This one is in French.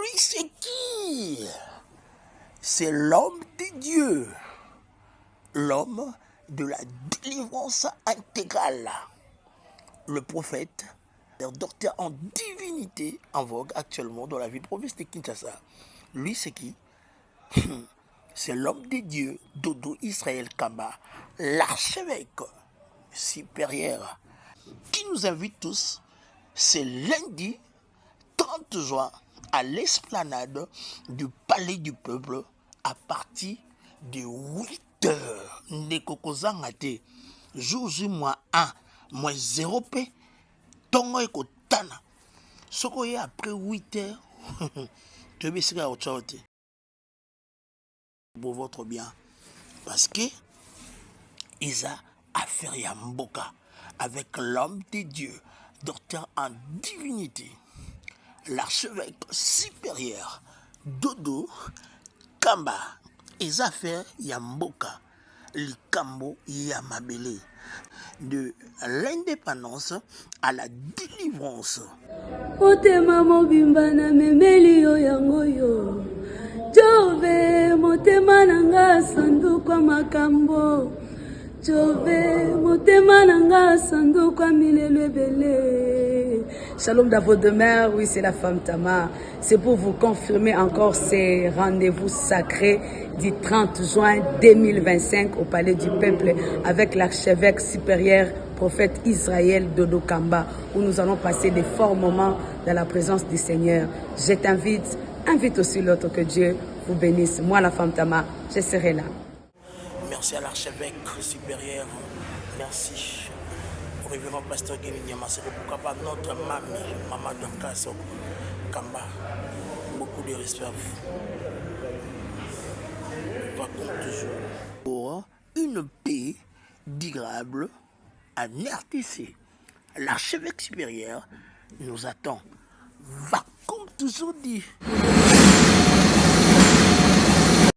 Lui, c'est qui? C'est l'homme de Dieu, l'homme de la délivrance intégrale, le prophète, le docteur en divinité en vogue actuellement dans la ville province de Kinshasa. Lui, c'est qui? C'est l'homme de Dieu, Dodo Israël Kamba, l'archevêque supérieur, qui nous invite tous, c'est lundi 30 juin à l'esplanade du Palais du Peuple à partir de 8 heures. Nekokozangate, jour moins 1, moins 0 p, tongo ekotana. Sokoye après 8 heures, tu veux au tchote pour votre bien. Parce que Isa a fait Yamboka avec l'homme de Dieu, docteur en divinité, l'archevêque supérieur, Dodo Kamba. Isa fait Yamboka, Likambo Yamabele. De l'indépendance à la délivrance. Motema mobimba na memeli yo yango yo. Jove motema nanga sanduku makambo. Jove motema nanga sanduku milelo ebele. Shalom dans vos demeures, oui c'est la femme Tama. C'est pour vous confirmer encore ces rendez-vous sacrés du 30 juin 2025 au Palais du Peuple avec l'archevêque supérieur prophète Israël Dodo Kamba, où nous allons passer des forts moments dans la présence du Seigneur. Je t'invite, invite aussi l'autre, que Dieu vous bénisse. Moi, la femme Tama, je serai là. Merci à l'archevêque supérieur. Merci au révérend pasteur Guéniama. C'est pour capable notre mamie, maman Dorcas Kamba. Beaucoup de respect à vous. Va comme toujours pour une paix durable en RTC. L'archevêque supérieur nous attend. Va comme toujours dit.